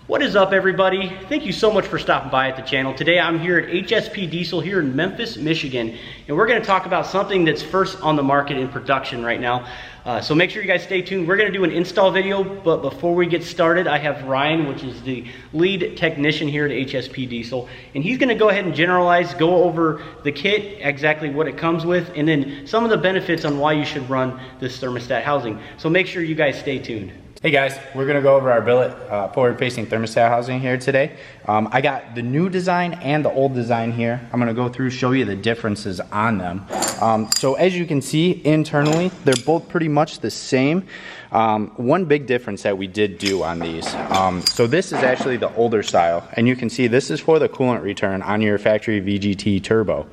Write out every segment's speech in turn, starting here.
What is up, everybody? Thank you so much for stopping by at the channel. Today I'm here at HSP Diesel here in Memphis, Michigan, and we're going to talk about something that's first on the market in production right now. So make sure you guys stay tuned. We're going to do an install video, but before we get started, I have Ryan, which is the lead technician here at HSP Diesel, and he's going to go ahead and generalize, go over the kit, exactly what it comes with, and then some of the benefits on why you should run this thermostat housing. So make sure you guys stay tuned. Hey guys, we're gonna go over our billet forward-facing thermostat housing here today. I got the new design and the old design here. I'm gonna go through, show you the differences on them. So as you can see internally, they're both pretty much the same. One big difference that we did do on these. So this is actually the older style, and you can see this is for the coolant return on your factory VGT turbo.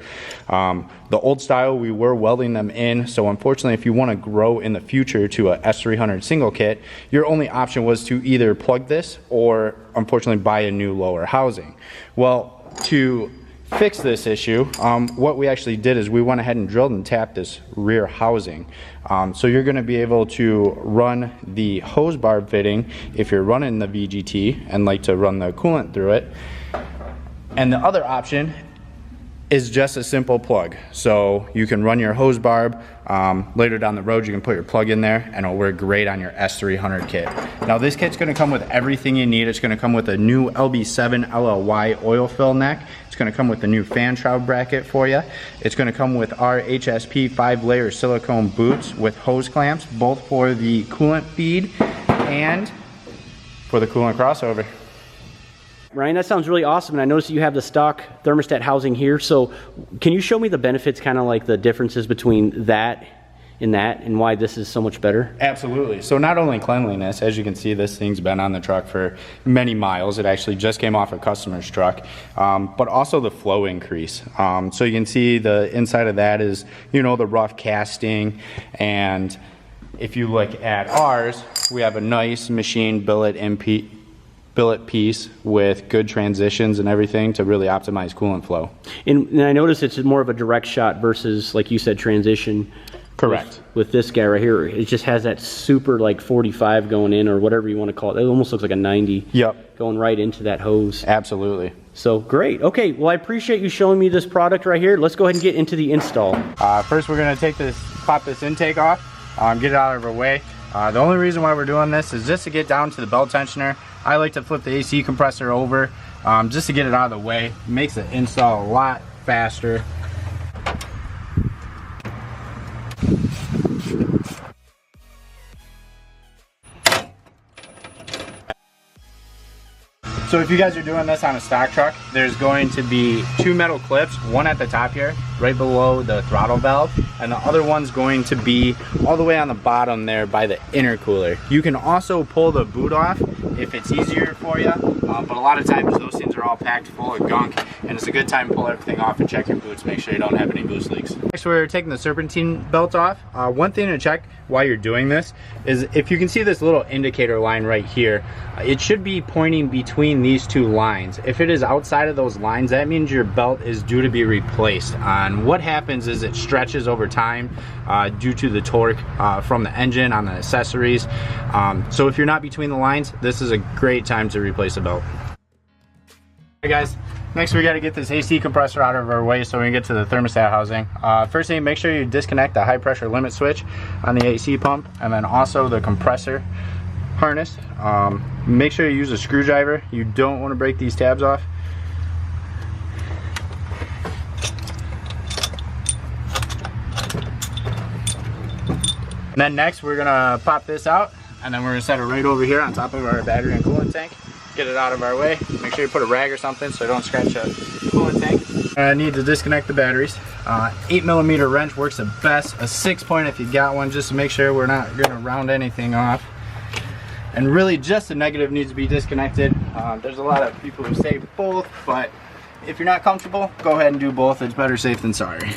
The old style, we were welding them in, so unfortunately if you want to grow in the future to a S300 single kit, your only option was to either plug this or unfortunately buy a new lower housing. Well, to fix this issue, what we actually did is we went ahead and drilled and tapped this rear housing. So you're going to be able to run the hose barb fitting if you're running the VGT and like to run the coolant through it. And the other option is just a simple plug. So you can run your hose barb. Later down the road you can put your plug in there and it'll work great on your S300 kit. Now this kit's going to come with everything you need. It's going to come with a new LB7 LLY oil fill neck. It's going to come with a new fan shroud bracket for you. It's going to come with our HSP 5-layer silicone boots with hose clamps, both for the coolant feed and for the coolant crossover. Ryan, that sounds really awesome, and I noticed you have the stock thermostat housing here. So can you show me the benefits, kind of like the differences between that and why this is so much better? Absolutely. So not only cleanliness, as you can see, this thing's been on the truck for many miles. It actually just came off a customer's truck, but also the flow increase. So you can see the inside of that is, you know, the rough casting, and if you look at ours, we have a nice machine billet piece with good transitions and everything to really optimize coolant flow. And I noticed it's more of a direct shot versus, like you said, transition. Correct. With this guy right here, it just has that super like 45 going in, or whatever you want to call it. It almost looks like a 90. Yep. Going right into that hose. Absolutely. So great. Okay, well I appreciate you showing me this product right here. Let's go ahead and get into the install. First we're going to pop this intake off, get it out of our way. The only reason why we're doing this is just to get down to the belt tensioner. I like to flip the AC compressor over just to get it out of the way. It makes the install a lot faster. So if you guys are doing this on a stock truck, there's going to be two metal clips, one at the top here, right below the throttle valve, and the other one's going to be all the way on the bottom there by the intercooler. You can also pull the boot off if it's easier for you, but a lot of times those things are all packed full of gunk, and it's a good time to pull everything off and check your boots, make sure you don't have any boost leaks. Next, we're taking the Serpentine belt off. One thing to check while you're doing this is if you can see this little indicator line right here, it should be pointing between these two lines. If it is outside of those lines, that means your belt is due to be replaced. And what happens is it stretches over time due to the torque from the engine on the accessories. So if you're not between the lines, this is a great time to replace a belt. Hey guys, next we got to get this AC compressor out of our way so we can get to the thermostat housing. First thing, make sure you disconnect the high pressure limit switch on the AC pump, and then also the compressor harness. Make sure you use a screwdriver. You don't want to break these tabs off. And then next we're gonna pop this out, and then we're gonna set it right over here on top of our battery and coolant tank. Get it out of our way. Make sure you put a rag or something so you don't scratch a coolant tank. I need to disconnect the batteries. 8mm wrench works the best. A 6-point if you got one, just to make sure we're not gonna round anything off. And really just the negative needs to be disconnected. There's a lot of people who say both, but if you're not comfortable, go ahead and do both. It's better safe than sorry.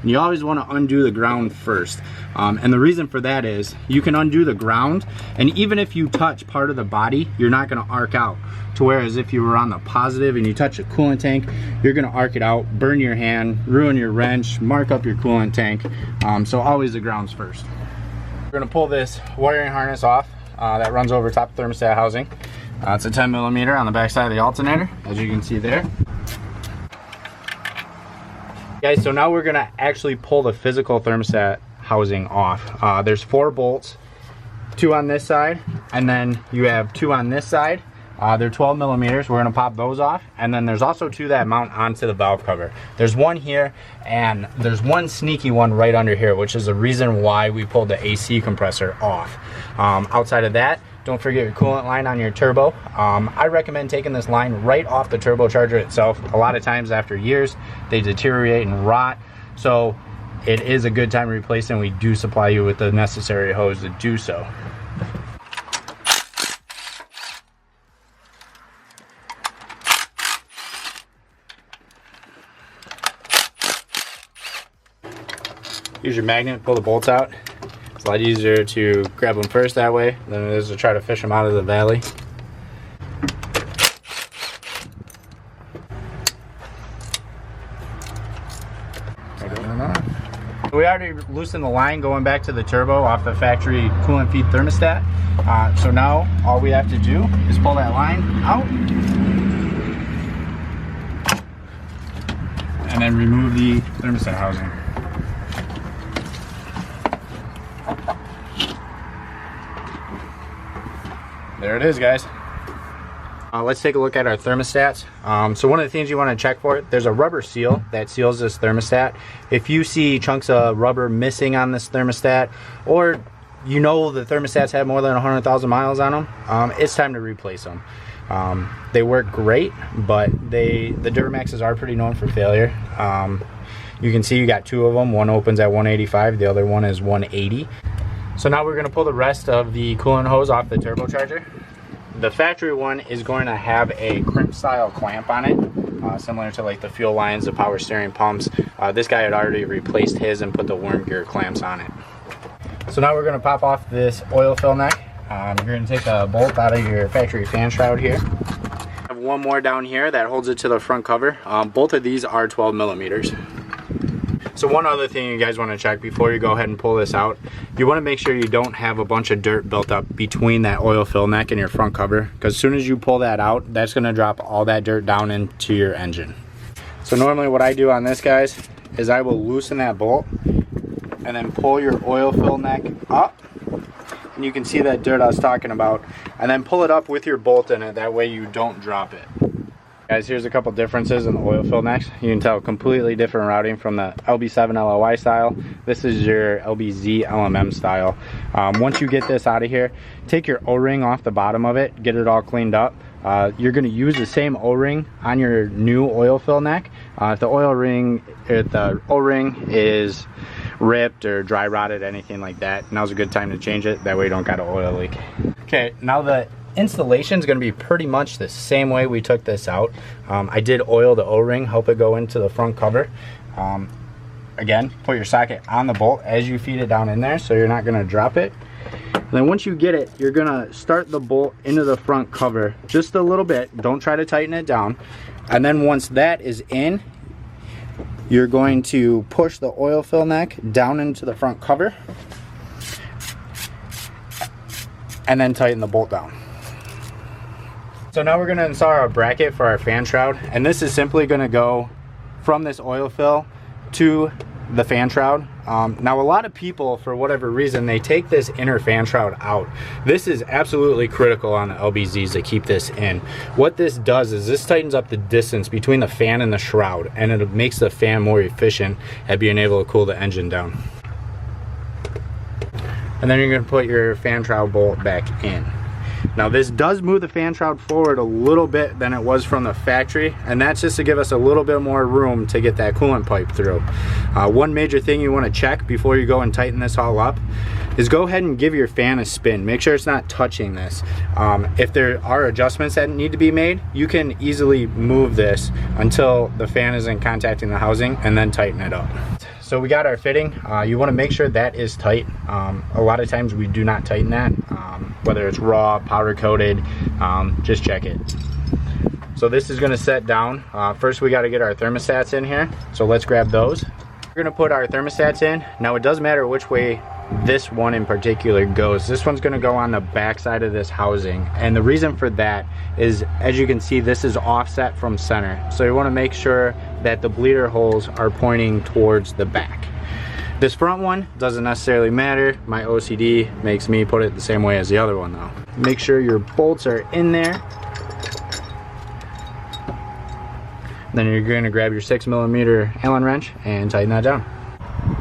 And you always want to undo the ground first. And the reason for that is you can undo the ground, and even if you touch part of the body, you're not going to arc out. To whereas if you were on the positive and you touch a coolant tank, you're going to arc it out, burn your hand, ruin your wrench, mark up your coolant tank. So always the grounds first. We're going to pull this wiring harness off that runs over top of the thermostat housing. It's a 10 millimeter on the back side of the alternator, as you can see there. Guys, so now we're gonna actually pull the physical thermostat housing off. There's 4 bolts, 2 on this side, and then you have 2 on this side. They're 12 millimeters. We're gonna pop those off, and then there's also 2 that mount onto the valve cover. There's 1 here, and there's 1 sneaky one right under here, which is the reason why we pulled the AC compressor off. Outside of that, don't forget your coolant line on your turbo. I recommend taking this line right off the turbocharger itself. A lot of times after years, they deteriorate and rot. So it is a good time to replace them. We do supply you with the necessary hose to do so. Use your magnet, pull the bolts out. It's a lot easier to grab them first that way than it is to try to fish them out of the valley. We already loosened the line going back to the turbo off the factory coolant feed thermostat. So now all we have to do is pull that line out and then remove the thermostat housing. There it is, guys. Let's take a look at our thermostats. So one of the things you want to check for, there's a rubber seal that seals this thermostat. If you see chunks of rubber missing on this thermostat, or you know the thermostats have more than 100,000 miles on them, it's time to replace them. They work great, but the Duramaxes are pretty known for failure. You can see you got 2 of them. One opens at 185, the other one is 180. So now we're going to pull the rest of the coolant hose off the turbocharger. The factory one is going to have a crimp style clamp on it, similar to like the fuel lines, the power steering pumps. This guy had already replaced his and put the worm gear clamps on it. So now we're going to pop off this oil fill neck. You're going to take a bolt out of your factory fan shroud here. I have 1 more down here that holds it to the front cover. Both of these are 12 millimeters. So one other thing you guys want to check before you go ahead and pull this out, you want to make sure you don't have a bunch of dirt built up between that oil fill neck and your front cover, because as soon as you pull that out, that's going to drop all that dirt down into your engine. So normally what I do on this, guys, is I will loosen that bolt and then pull your oil fill neck up, and you can see that dirt I was talking about, and then pull it up with your bolt in it, that way you don't drop it. Guys, here's a couple differences in the oil fill necks. You can tell completely different routing from the LB7 LOY style. This is your LBZ LMM style. Once you get this out of here, take your O-ring off the bottom of it, get it all cleaned up. You're going to use the same O-ring on your new oil fill neck. If the O-ring is ripped or dry rotted, anything like that, now's a good time to change it. That way you don't got an oil leak. Okay, now the installation is going to be pretty much the same way we took this out. I did oil the O-ring, help it go into the front cover. Again, put your socket on the bolt as you feed it down in there so you're not going to drop it. And then once you get it, you're going to start the bolt into the front cover just a little bit. Don't try to tighten it down. And then once that is in, you're going to push the oil fill neck down into the front cover and then tighten the bolt down. So now we're going to install our bracket for our fan shroud, and this is simply going to go from this oil fill to the fan shroud. Now a lot of people, for whatever reason, they take this inner fan shroud out. This is absolutely critical on the LBZs to keep this in. What this does is this tightens up the distance between the fan and the shroud, and it makes the fan more efficient at being able to cool the engine down. And then you're going to put your fan shroud bolt back in. Now this does move the fan shroud forward a little bit than it was from the factory, and that's just to give us a little bit more room to get that coolant pipe through. One major thing you want to check before you go and tighten this all up is go ahead and give your fan a spin. Make sure it's not touching this. If there are adjustments that need to be made, you can easily move this until the fan isn't contacting the housing and then tighten it up. So we got our fitting. You want to make sure that is tight. A lot of times we do not tighten that, whether it's raw, powder coated, just check it. So this is going to set down. First we got to get our thermostats in here, so let's grab those. We're going to put our thermostats in. Now it doesn't matter which way this one in particular goes. This one's gonna go on the back side of this housing, and the reason for that is, as you can see, this is offset from center, so you want to make sure that the bleeder holes are pointing towards the back. This front one doesn't necessarily matter. My OCD makes me put it the same way as the other one though. Make sure your bolts are in there. Then you're going to grab your 6mm Allen wrench and tighten that down.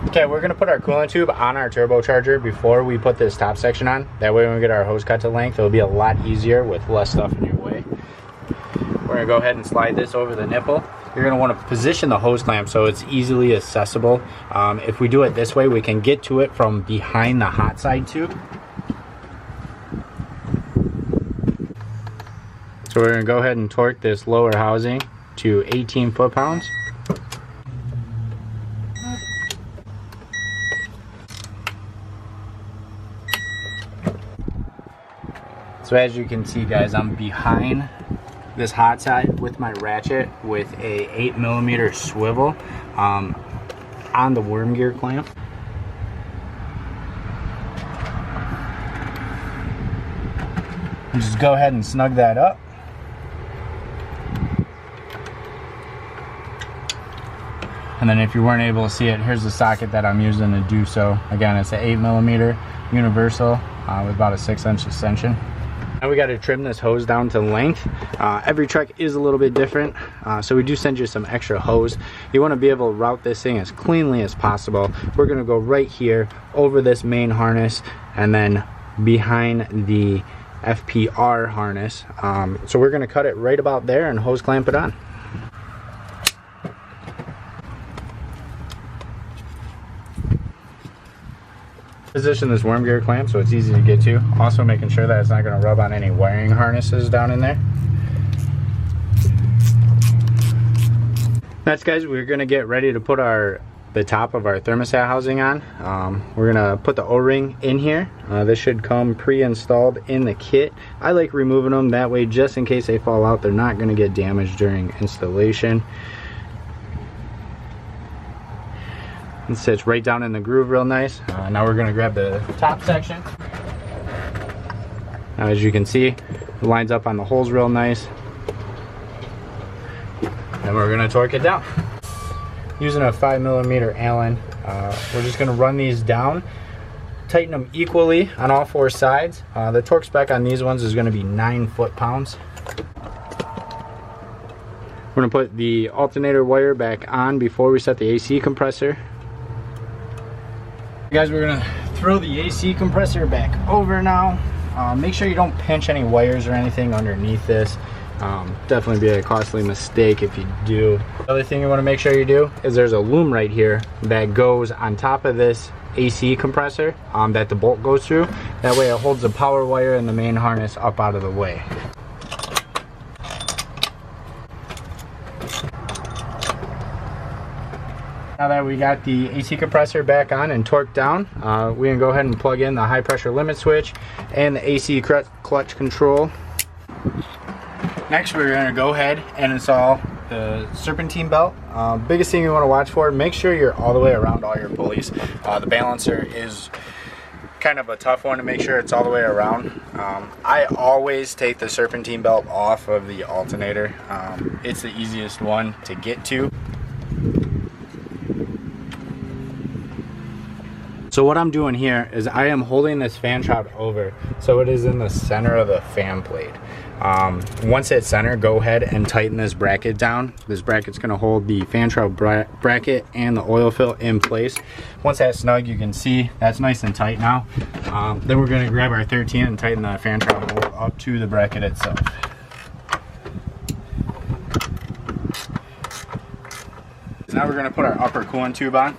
Okay, we're going to put our coolant tube on our turbocharger before we put this top section on. That way when we get our hose cut to length, it'll be a lot easier with less stuff in your way. We're going to go ahead and slide this over the nipple. You're going to want to position the hose clamp so it's easily accessible. If we do it this way, we can get to it from behind the hot side tube. So we're going to go ahead and torque this lower housing to 18 foot-pounds. So as you can see, guys, I'm behind this hot side with my ratchet with a 8mm swivel on the worm gear clamp. Just go ahead and snug that up. And then if you weren't able to see it, here's the socket that I'm using to do so. Again, it's an 8mm universal with about a 6-inch extension. Now we got to trim this hose down to length. Every truck is a little bit different, so we do send you some extra hose. You want to be able to route this thing as cleanly as possible. We're going to go right here over this main harness and then behind the FPR harness. So we're going to cut it right about there and hose clamp it on. Position this worm gear clamp so it's easy to get to. Also making sure that it's not going to rub on any wiring harnesses down in there. Next, guys, we're going to get ready to put the top of our thermostat housing on. We're going to put the O-ring in here. This should come pre-installed in the kit. I like removing them that way, just in case they fall out, they're not going to get damaged during installation. It sits right down in the groove real nice. Now we're going to grab the top section. Now as you can see, it lines up on the holes real nice. And we're going to torque it down. Using a 5mm Allen, we're just going to run these down, tighten them equally on all 4 sides. The torque spec on these ones is going to be 9 foot-pounds. We're going to put the alternator wire back on before we set the AC compressor. Guys, we're gonna throw the AC compressor back over now. Make sure you don't pinch any wires or anything underneath this. Definitely be a costly mistake if you do. The other thing you want to make sure you do is there's a loom right here that goes on top of this AC compressor that the bolt goes through. That way it holds the power wire and the main harness up out of the way. Now that we got the AC compressor back on and torqued down, we can go ahead and plug in the high pressure limit switch and the AC clutch control. Next, we're going to go ahead and install the Serpentine belt. Biggest thing you want to watch for, make sure you're all the way around all your pulleys. The balancer is kind of a tough one to make sure it's all the way around. I always take the Serpentine belt off of the alternator. It's the easiest one to get to. So what I'm doing here is I am holding this fan shroud over so it is in the center of the fan plate. Once it's center, go ahead and tighten this bracket down. This bracket's going to hold the fan shroud bracket and the oil fill in place. Once that's snug, you can see that's nice and tight now. Then we're going to grab our 13 and tighten the fan shroud bolt up to the bracket itself. So now we're going to put our upper coolant tube on.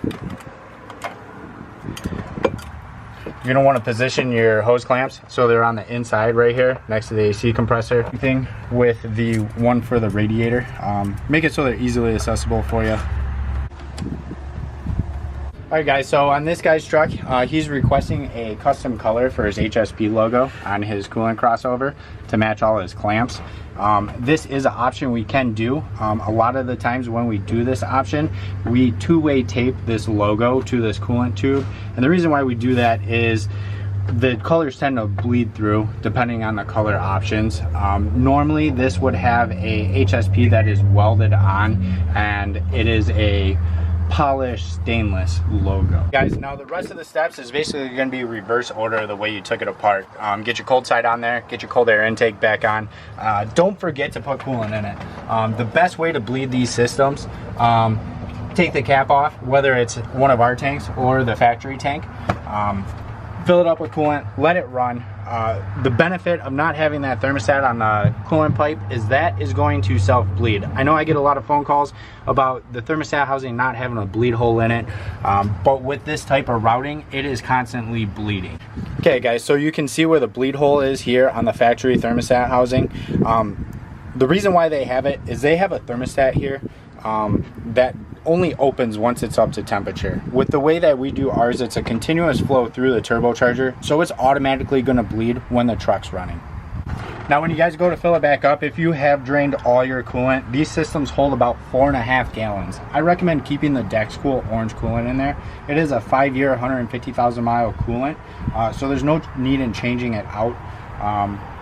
You're going to want to position your hose clamps so they're on the inside right here next to the AC compressor. Thing with the one for the radiator. Make it so they're easily accessible for you. All right, guys, so on this guy's truck, he's requesting a custom color for his HSP logo on his coolant crossover to match all his clamps. This is an option we can do. A lot of the times when we do this option, we two-way tape this logo to this coolant tube. And the reason why we do that is the colors tend to bleed through depending on the color options. Normally this would have a HSP that is welded on, and it is a polished stainless logo. Guys, now the rest of the steps is basically going to be reverse order the way you took it apart. Get your cold side on there, get your cold air intake back on. Don't forget to put coolant in it. The best way to bleed these systems, take the cap off, whether it's one of our tanks or the factory tank. Fill it up with coolant, let it run. The benefit of not having that thermostat on the coolant pipe is that is going to self-bleed. I know I get a lot of phone calls about the thermostat housing not having a bleed hole in it, but with this type of routing, it is constantly bleeding. Okay guys, so you can see where the bleed hole is here on the factory thermostat housing. The reason why they have it is they have a thermostat here that only opens once it's up to temperature. With the way that we do ours, it's a continuous flow through the turbocharger, so it's automatically going to bleed when the truck's running. Now when you guys go to fill it back up, if you have drained all your coolant, these systems hold about 4.5 gallons. I recommend keeping the DexCool orange coolant in there. It is a 5-year, 150,000 mile coolant, so there's no need in changing it out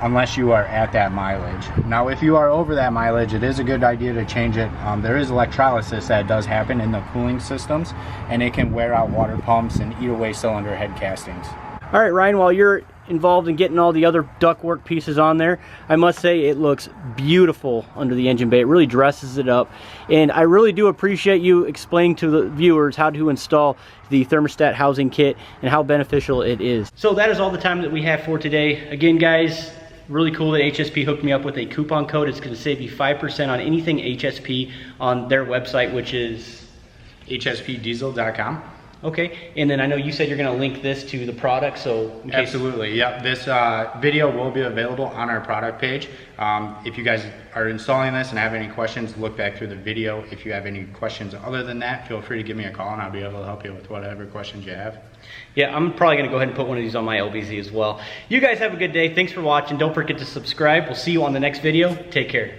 unless you are at that mileage. Now if you are over that mileage, it is a good idea to change it. There is electrolysis that does happen in the cooling systems, and it can wear out water pumps and eat away cylinder head castings. All right, Ryan, while you're involved in getting all the other ductwork pieces on there, I must say it looks beautiful under the engine bay. It really dresses it up, and I really do appreciate you explaining to the viewers how to install the thermostat housing kit and how beneficial it is. So that is all the time that we have for today. Again, guys, really cool that HSP hooked me up with a coupon code. It's going to save you 5% on anything HSP on their website, which is hspdiesel.com. Okay, and then I know you said you're going to link this to the product, so in case... Absolutely, yep. This video will be available on our product page. If you guys are installing this and have any questions, look back through the video. If you have any questions other than that, feel free to give me a call and I'll be able to help you with whatever questions you have. Yeah, I'm probably going to go ahead and put one of these on my LBZ as well. You guys have a good day. Thanks for watching. Don't forget to subscribe. We'll see you on the next video. Take care.